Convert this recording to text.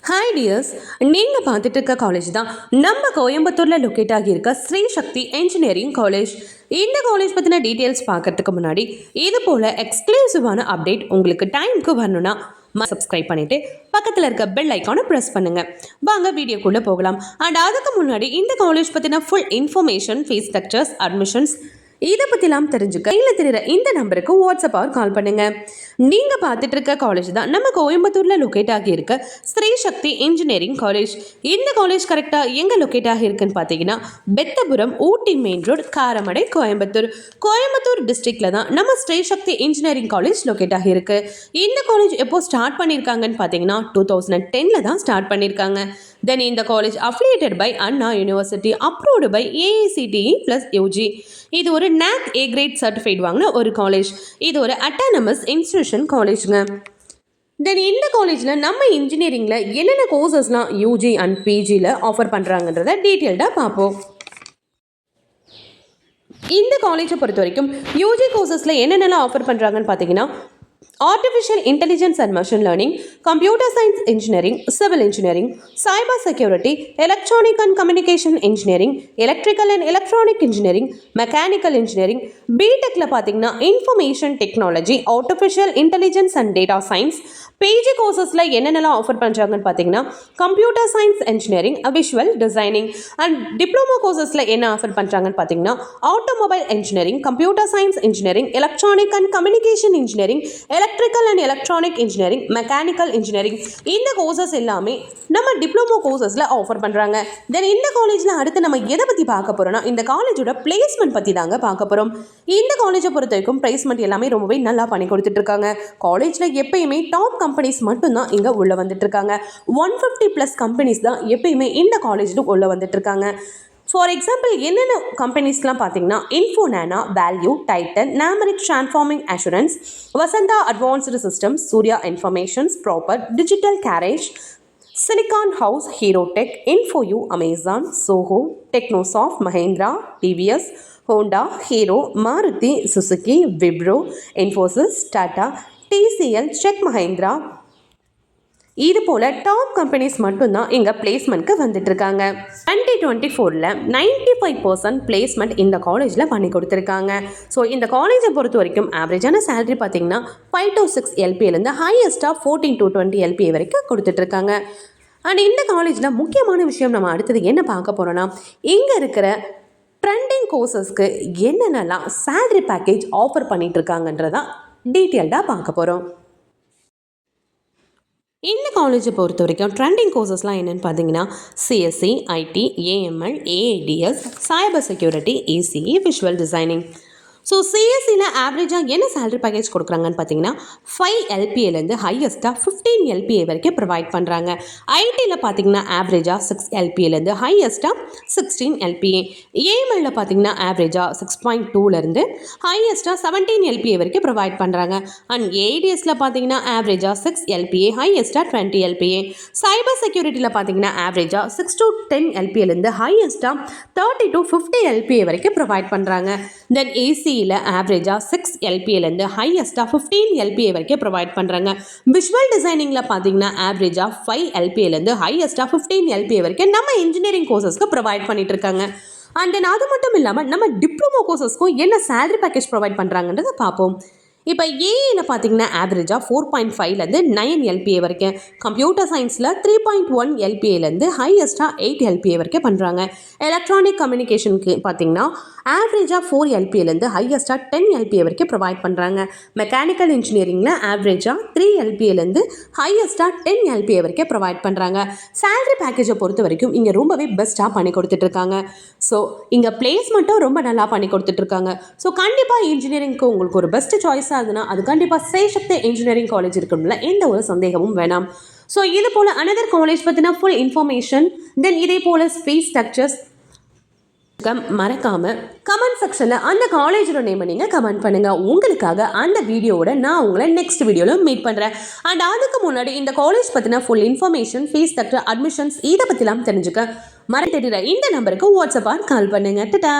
Hi tears, நீங்கள் பார்த்துட்டு இருக்க காலேஜ் தான் நம்ம கோயம்புத்தூரில் லொக்கேட் ஆகியிருக்க ஸ்ரீ சக்தி இன்ஜினியரிங் காலேஜ். இந்த காலேஜ் பற்றின டீட்டெயில்ஸ் பார்க்கறதுக்கு முன்னாடி இது போல் எக்ஸ்க்ளூசிவான அப்டேட் உங்களுக்கு டைமுக்கு வரணும்னா சப்ஸ்கிரைப் பண்ணிவிட்டு பக்கத்தில் இருக்க பெல் ஐக்கானை ப்ரெஸ் பண்ணுங்கள். வாங்க வீடியோக்குள்ளே போகலாம். அண்ட் அதுக்கு முன்னாடி இந்த காலேஜ் பற்றின full information, fees structures, admissions இதை பற்றிலாம் தெரிஞ்சுக்க கையில் தெரிகிற இந்த நம்பருக்கு வாட்ஸ்அப் ஆர் கால் பண்ணுங்கள். நீங்கள் பார்த்துட்டு இருக்க காலேஜ் தான் நம்ம கோயம்புத்தூரில் லொக்கேட் ஆகியிருக்க ஸ்ரீ சக்தி இன்ஜினியரிங் காலேஜ். இந்த காலேஜ் கரெக்டாக எங்கே லொக்கேட் ஆகியிருக்குன்னு பார்த்தீங்கன்னா பெத்தபுரம், ஊட்டி மெயின் ரோடு, காரமடை, கோயம்புத்தூர் டிஸ்ட்ரிக்டில் தான் நம்ம ஸ்ரீ சக்தி இன்ஜினியரிங் காலேஜ் லொக்கேட் ஆகியிருக்கு. இந்த காலேஜ் எப்போ ஸ்டார்ட் பண்ணியிருக்காங்கன்னு பார்த்தீங்கன்னா 2010 தான் ஸ்டார்ட் பண்ணியிருக்காங்க. தென் இந்த college affiliated by Anna university, approved by AICTE + UG. இது ஒரு NAC A கிரேட் சர்டிஃபைட் வாங்கின ஒரு காலேஜ். இது ஒரு அட்டானமஸ் இன்ஸ்டிடியூஷன் காலேஜுங்க. தென் இந்த காலேஜில் நம்ம இன்ஜினியரிங்கில் என்னென்ன கோர்சஸ்லாம் UG அண்ட் PGயில் ஆஃபர் பண்ணுறாங்கன்றத டீட்டெயில்டாக பார்ப்போம். இந்த காலேஜை பொறுத்த வரைக்கும் UG கோர்சஸில் என்னென்னலாம் ஆஃபர் பண்ணுறாங்கன்னு பார்த்தீங்கன்னா Artificial Intelligence and Machine Learning, Computer Science Engineering, Civil Engineering, Cyber Security, Electronic and Communication Engineering, Electrical and Electronic Engineering, Mechanical Engineering, BTechல பார்த்தீங்கன்னா Information Technology, Artificial Intelligence and Data Science. PG கோர்சஸில் என்னென்னலாம் offer பண்ணுறாங்கன்னு பார்த்தீங்கன்னா computer science engineering, visual designing. And diploma கோர்சஸில் என்ன offer பண்ணுறாங்கன்னு பார்த்தீங்கன்னா automobile engineering, computer science engineering, electronic and communication engineering, electrical and electronic engineering, mechanical engineering. இந்த courses எல்லாமே நம்ம டிப்ளமோ கோர்சஸில் ஆஃபர் பண்ணுறாங்க. தென் இந்த காலேஜில் அடுத்து நம்ம எதை பற்றி பார்க்க போகிறோம்னா இந்த காலேஜோட பிளேஸ்மெண்ட் பற்றி தாங்க பார்க்க போகிறோம். இந்த காலேஜை பொறுத்த வரைக்கும் பிளேஸ்மெண்ட் எல்லாமே ரொம்பவே நல்லா பண்ணி கொடுத்துட்ருக்காங்க. காலேஜில் எப்பயுமே டாப் கம்பெனிஸ் மட்டும்தான் இங்கே உள்ளே வந்துட்டு இருக்காங்க. 150+ கம்பெனிஸ் தான் எப்பயுமே இந்த காலேஜில் உள்ளே வந்துட்டு இருக்காங்க. ஃபார் எக்ஸாம்பிள் என்னென்ன கம்பெனிஸ்லாம் பார்த்தீங்கன்னா இன்ஃபோனானா, வேல்யூ, டைட்டன், நாமரிக் Transforming Assurance, Vasantha Advanced Systems, Surya Informations, Proper, Digital Garage, Silicon House, Herotech, இன்ஃபோயூ, Amazon, Zoho, Technosoft, Mahindra, TVS, Honda, Hero, Maruti Suzuki, Wipro, Infosys, Tata, TCL, செக் மஹேந்திரா, இது போல் டாப் கம்பெனிஸ் மட்டும்தான் இங்கே பிளேஸ்மெண்ட்க்கு வந்துட்டுருக்காங்க. 2024 95% பிளேஸ்மெண்ட் இந்த காலேஜில் பண்ணி கொடுத்துருக்காங்க. ஸோ இந்த காலேஜை பொறுத்த வரைக்கும் ஆவரேஜான சேலரி பார்த்தீங்கன்னா 5 to 6 LPA ஹையஸ்ட்டாக 14 to 20 LPA வரைக்கும் கொடுத்துட்ருக்காங்க. அண்ட் இந்த காலேஜில் முக்கியமான விஷயம் நம்ம அடுத்தது என்ன பார்க்க போகிறோன்னா இங்கே இருக்கிற ட்ரெண்டிங் கோர்சஸ்க்கு என்னென்னலாம் சேலரி பேக்கேஜ் ஆஃபர் பண்ணிகிட்ருக்காங்கன்றதான் டீட்டெயில்டாக பார்க்க போகிறோம். இந்த காலேஜை பொறுத்த வரைக்கும் ட்ரெண்டிங் கோர்சஸ்லாம் என்னென்னு பார்த்தீங்கன்னா CSC, IT, AML, AADS, cyber security, ECE, visual designing. So CSCயில் ஆவரேஜாக என்ன சேலரி பேக்கேஜ் கொடுக்குறாங்கன்னு பார்த்தீங்கன்னா 5 LPAலேருந்து ஹையஸ்ட்டாக 15 LPA வரைக்கும் ப்ரொவைட் பண்ணுறாங்க. ஐடியில் பார்த்தீங்கன்னா ஆவரேஜாக 6 LPAலேருந்து ஹையஸ்ட்டாக 16 LPA. ஏஎம்எல்ல பார்த்தீங்கன்னா ஆவரேஜாக 6.2லேருந்து ஹையஸ்ட்டாக 17 LPA வரைக்கும் ப்ரொவைட் பண்ணுறாங்க. அண்ட் AADSல பார்த்தீங்கன்னா ஆவரேஜாக 6 LPA, ஹையஸ்ட்டாக 20 LPA. சைபர் செக்யூரிட்டியில் பார்த்தீங்கன்னா ஆவரேஜாக 6 to 10 LPAலேருந்து ஹையஸ்ட்டாக 30 to 50 LPA வரைக்கும் ப்ரொவைட் பண்ணுறாங்க. தென் ECE ஆவரேஜாக 6 LPAலேருந்து ஹையஸ்ட்டாக 15 LPA வரைக்கும் ப்ரொவைட் பண்ணுறாங்க. விஷுவல் டிசைனிங்கில் பார்த்தீங்கன்னா ஆவரேஜாக 5 LPAலேருந்து ஹையஸ்ட்டாக 15 LPA வரைக்கும் நம்ம இன்ஜினியரிங் கோர்சஸ்க்கு ப்ரொவைட் பண்ணிட்டு இருக்காங்க. அண்ட் தென் அது மட்டும் இல்லாமல் நம்ம டிப்ளமோ கோர்சஸ்க்கும் என்ன சேலரி பேக்கேஜ் ப்ரொவைட் பண்ணுறாங்கன்றதை பார்ப்போம். இப்போ ஏஐயில் பார்த்தீங்கன்னா ஆவரேஜாக 4.5லேருந்து 9 LPA வரைக்கும், கம்ப்யூட்டர் சயின்ஸில் 3.1 LPAலேருந்து ஹையஸ்ட்டாக 8 LPA வரைக்கும் பண்ணுறாங்க. எலக்ட்ரானிக் கம்யூனிகேஷனுக்கு பார்த்தீங்கன்னா ஆவரேஜாக 4 LPAலேருந்து ஹையஸ்ட்டாக 10 LPA வரைக்கும் ப்ரொவைட் பண்ணுறாங்க. மெக்கானிக்கல் இன்ஜினியரிங்கில் ஆவரேஜாக 3 LPAலேருந்து ஹையஸ்ட்டாக 10 LPA வரைக்கும் ப்ரொவைட் பண்ணுறாங்க. சேலரி பேக்கேஜை பொறுத்த வரைக்கும் இங்கே ரொம்பவே பெஸ்ட்டாக பண்ணி கொடுத்துட்ருக்காங்க. ஸோ இங்கே பிளேஸ்மெண்ட்டும் ரொம்ப நல்லா பண்ணி கொடுத்துட்ருக்காங்க. ஸோ கண்டிப்பாக இன்ஜினியரிங்க்கு உங்களுக்கு ஒரு பெஸ்ட் சாய்ஸ் ஆகுதுன்னா அது கண்டிப்பாக ஸ்ரீ சக்தி இன்ஜினியரிங் காலேஜ் இருக்கும்ல, எந்த ஒரு சந்தேகமும் வேணாம். ஸோ இது போல் அனதர் காலேஜ் பற்றின ஃபுல் இன்ஃபர்மேஷன், தென் இதே போல் ஃபீஸ் ஸ்ட்ரக்சர்ஸ் மறக்காமல் கமெண்ட் செக்ஷனில் அந்த காலேஜோட நேமை நீங்கள் கமெண்ட் பண்ணுங்கள். உங்களுக்காக அந்த வீடியோவோட நான் உங்களை நெக்ஸ்ட் வீடியோவில் மீட் பண்ணுறேன். அண்ட் அதுக்கு முன்னாடி இந்த காலேஜ் பற்றின full information, fees structure, admissions இதை பற்றிலாம் தெரிஞ்சுக்க மறந்துடுற இந்த நம்பருக்கு வாட்ஸ்அப்பாக கால் பண்ணுங்கள். டடா.